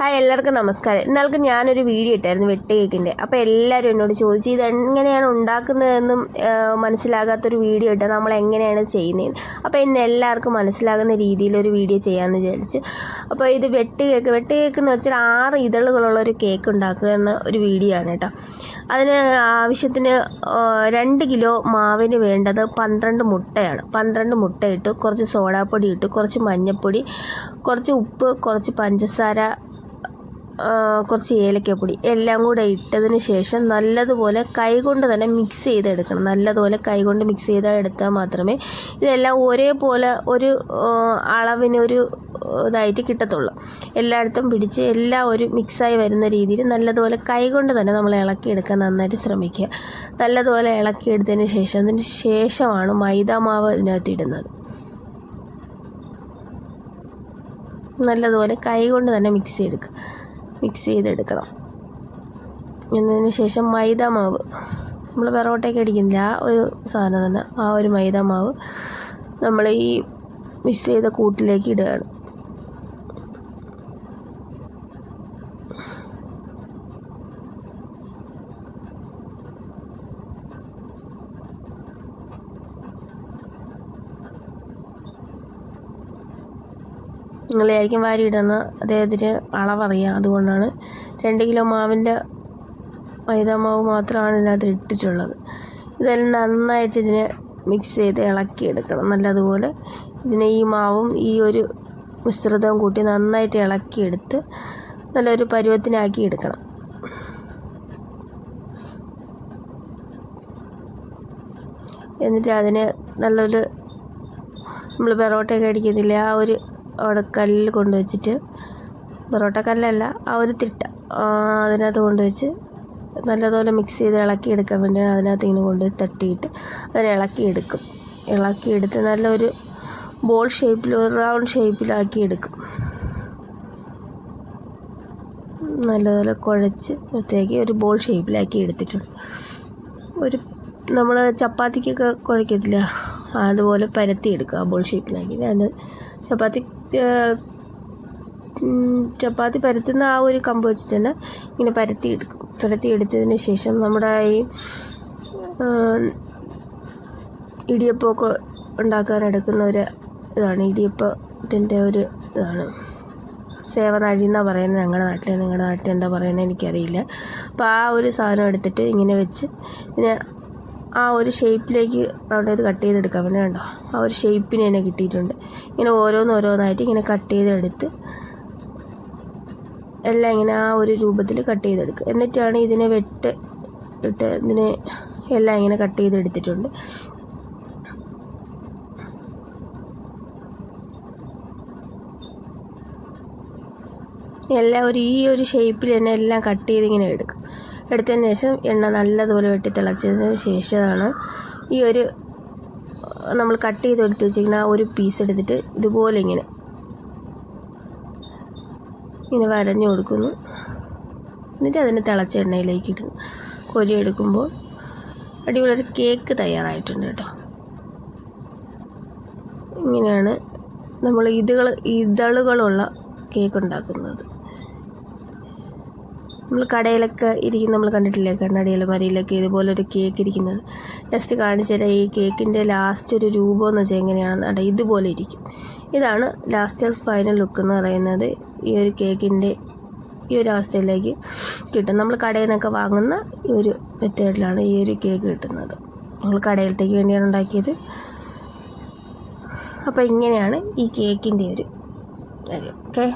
Hi, എല്ലാവർക്കും നമസ്കാരം. ഇന്നാൾക്ക് ഞാനൊരു വീഡിയോ ഇട്ടായിരുന്നു വെട്ട് കേക്കിൻ്റെ. അപ്പോൾ എല്ലാവരും എന്നോട് ചോദിച്ചു ഇത് എങ്ങനെയാണ് ഉണ്ടാക്കുന്നതെന്നും മനസ്സിലാകാത്തൊരു വീഡിയോ ഇട്ടാൽ നമ്മൾ എങ്ങനെയാണ് ചെയ്യുന്നത്. അപ്പോൾ ഇന്ന് എല്ലാവർക്കും മനസ്സിലാകുന്ന രീതിയിലൊരു വീഡിയോ ചെയ്യാമെന്ന് വിചാരിച്ച്. അപ്പോൾ ഇത് വെട്ട് കേക്ക് എന്ന് വെച്ചാൽ 6 ഇതളുകളുള്ള ഒരു കേക്ക് ഉണ്ടാക്കുക എന്ന ഒരു വീഡിയോ ആണ് കേട്ടോ. അതിന് ആവശ്യത്തിന് 2 കിലോ മാവിന് വേണ്ടത് 12 മുട്ടയാണ്. 12 മുട്ട ഇട്ട് കുറച്ച് സോഡാപ്പൊടി ഇട്ട് കുറച്ച് മഞ്ഞൾപ്പൊടി, കുറച്ച് ഉപ്പ്, കുറച്ച് പഞ്ചസാര, കുറച്ച് ഏലക്കപ്പൊടി എല്ലാം കൂടെ ഇട്ടതിന് ശേഷം നല്ലതുപോലെ കൈകൊണ്ട് തന്നെ മിക്സ് ചെയ്തെടുക്കണം. നല്ലതുപോലെ കൈകൊണ്ട് മിക്സ് ചെയ്തെടുത്താൽ മാത്രമേ ഇതെല്ലാം ഒരേപോലെ ഒരു അളവിനൊരു ഇതായിട്ട് കിട്ടത്തുള്ളൂ. എല്ലായിടത്തും പിടിച്ച് എല്ലാം ഒരു മിക്സായി വരുന്ന രീതിയിൽ നല്ലതുപോലെ കൈകൊണ്ട് തന്നെ നമ്മൾ ഇളക്കിയെടുക്കാൻ നന്നായിട്ട് ശ്രമിക്കുക. നല്ലതുപോലെ ഇളക്കിയെടുത്തതിന് ശേഷം അതിന് ശേഷമാണ് മൈദാമാവ് ഇതിനകത്ത് ഇടുന്നത്. നല്ലതുപോലെ കൈകൊണ്ട് തന്നെ മിക്സ് ചെയ്തെടുക്കണം. എന്നതിന് ശേഷം മൈദാമാവ് നമ്മൾ പെറോട്ടയ്ക്ക് അടിക്കുന്നില്ല, ആ ഒരു സാധനം തന്നെ, ആ ഒരു മൈദാമാവ് നമ്മൾ ഈ മിക്സ് ചെയ്ത കൂട്ടിലേക്ക് ഇടുകയാണ്. നിങ്ങളായിരിക്കും വാരി ഇടുന്ന അദ്ദേഹത്തിന് അളവറിയാം, അതുകൊണ്ടാണ് 2 കിലോ മാവിൻ്റെ മൈദാമാവ് മാത്രമാണ് ഇതിനകത്ത് ഇട്ടിട്ടുള്ളത്. ഇതെല്ലാം നന്നായിട്ട് ഇതിനെ മിക്സ് ചെയ്ത് ഇളക്കിയെടുക്കണം. നല്ലതുപോലെ ഇതിനെ ഈ മാവും ഈ ഒരു മിശ്രിതവും കൂട്ടി നന്നായിട്ട് ഇളക്കിയെടുത്ത് നല്ലൊരു പരുവത്തിനാക്കി എടുക്കണം. എന്നിട്ട് അതിനെ നല്ലൊരു നമ്മൾ പെറോട്ടയൊക്കെ അടിക്കുന്നില്ല, ആ ഒരു അവിടെ കല്ലിൽ കൊണ്ടുവച്ചിട്ട്, പൊറോട്ടക്കല്ലല്ല, ആ ഒരു തിട്ട അതിനകത്ത് കൊണ്ടുവച്ച് നല്ലതുപോലെ മിക്സ് ചെയ്ത് ഇളക്കിയെടുക്കാൻ വേണ്ടിയാണ് അതിനകത്ത് ഇങ്ങനെ കൊണ്ടുപോയി തട്ടിയിട്ട് അതിനെ ഇളക്കിയെടുത്ത് നല്ലൊരു ബോൾ ഷേപ്പിൽ, ഒരു റൗണ്ട് ഷേപ്പിലാക്കിയെടുക്കും. നല്ലതുപോലെ കുഴച്ച് പ്രത്യേക ഒരു ബോൾ ഷേപ്പിലാക്കി എടുത്തിട്ടുണ്ട്. നമ്മൾ ചപ്പാത്തിക്കൊക്കെ കുഴക്കത്തില്ല, അതുപോലെ പരത്തിയെടുക്കുക ബോൾ ഷേപ്പിലാക്കി. അത് ചപ്പാത്തി പരത്തുന്ന ആ ഒരു കമ്പ് വെച്ചിട്ട് തന്നെ ഇങ്ങനെ പരത്തിയെടുത്തതിന് ശേഷം നമ്മുടെ ഈ ഇടിയപ്പമൊക്കെ ഉണ്ടാക്കാൻ എടുക്കുന്ന ഒരു ഇതാണ്, ഇടിയപ്പത്തിൻ്റെ ഒരു ഇതാണ്, സേവനാഴി എന്നാണ് പറയുന്നത് നിങ്ങളുടെ നാട്ടിൽ എന്താ പറയുന്നത് എനിക്കറിയില്ല. അപ്പോൾ ആ ഒരു സാധനം എടുത്തിട്ട് ഇങ്ങനെ വെച്ച് ഇങ്ങനെ ആ ഒരു ഷേപ്പിലേക്ക് അവിടെ ഇത് കട്ട് ചെയ്തെടുക്കാൻ വേണ്ടി കണ്ടോ, ആ ഒരു ഷേപ്പിന് തന്നെ കിട്ടിയിട്ടുണ്ട്. ഇങ്ങനെ ഓരോന്നായിട്ട് ഇങ്ങനെ കട്ട് ചെയ്തെടുത്ത് എല്ലാം ഇങ്ങനെ ആ ഒരു രൂപത്തിൽ കട്ട് ചെയ്തെടുക്കുക. എന്നിട്ടാണ് ഇതിനെ ഇതിനെ എല്ലാം ഇങ്ങനെ കട്ട് ചെയ്തെടുത്തിട്ടുണ്ട്. എല്ലാം ഈ ഒരു ഷേപ്പിൽ തന്നെ എല്ലാം കട്ട് ചെയ്ത് ഇങ്ങനെ എടുത്തതിന് ശേഷം എണ്ണ നല്ലതുപോലെ വെട്ടി തിളച്ചതിന് ശേഷമാണ് ഈ ഒരു നമ്മൾ കട്ട് ചെയ്തെടുത്ത് വെച്ചിരിക്കുന്ന ആ ഒരു പീസ് എടുത്തിട്ട് ഇതുപോലെ ഇങ്ങനെ വരഞ്ഞു കൊടുക്കുന്നു. എന്നിട്ട് അതിന് തിളച്ച എണ്ണയിലേക്ക് ഇടുന്നു. കോരിയെടുക്കുമ്പോൾ അടിപൊളിയൊരു കേക്ക് തയ്യാറായിട്ടുണ്ട് കേട്ടോ. ഇങ്ങനെയാണ് നമ്മൾ ഇതളുകളുള്ള കേക്ക് ഉണ്ടാക്കുന്നത്. നമ്മൾ കടയിലൊക്കെ ഇരിക്കുന്ന നമ്മൾ കണ്ടിട്ടില്ലേ, കണ്ണാടിയിലും മരിയിലൊക്കെ ഇതുപോലൊരു കേക്ക് ഇരിക്കുന്നത്. ജസ്റ്റ് കാണിച്ചു തരാം. ഈ കേക്കിൻ്റെ ലാസ്റ്റ് ഒരു രൂപം എന്ന് വെച്ചാൽ എങ്ങനെയാണെന്ന് ഇതുപോലെ ഇരിക്കും. ഇതാണ് ലാസ്റ്റ് ഫൈനൽ ലുക്ക് എന്ന് പറയുന്നത്. ഈ ഒരു കേക്കിൻ്റെ ഈ ഒരു അവസ്ഥയിലേക്ക് കിട്ടും. നമ്മൾ കടയിൽ നിന്നൊക്കെ വാങ്ങുന്ന ഈ ഒരു മെത്തേഡിലാണ് ഈ ഒരു കേക്ക് കിട്ടുന്നത്. നമ്മൾ കടയിലത്തേക്ക് വേണ്ടിയാണ് ഉണ്ടാക്കിയത്. അപ്പോൾ ഇങ്ങനെയാണ് ഈ കേക്കിൻ്റെ ഒരു കാര്യം. ഓക്കെ.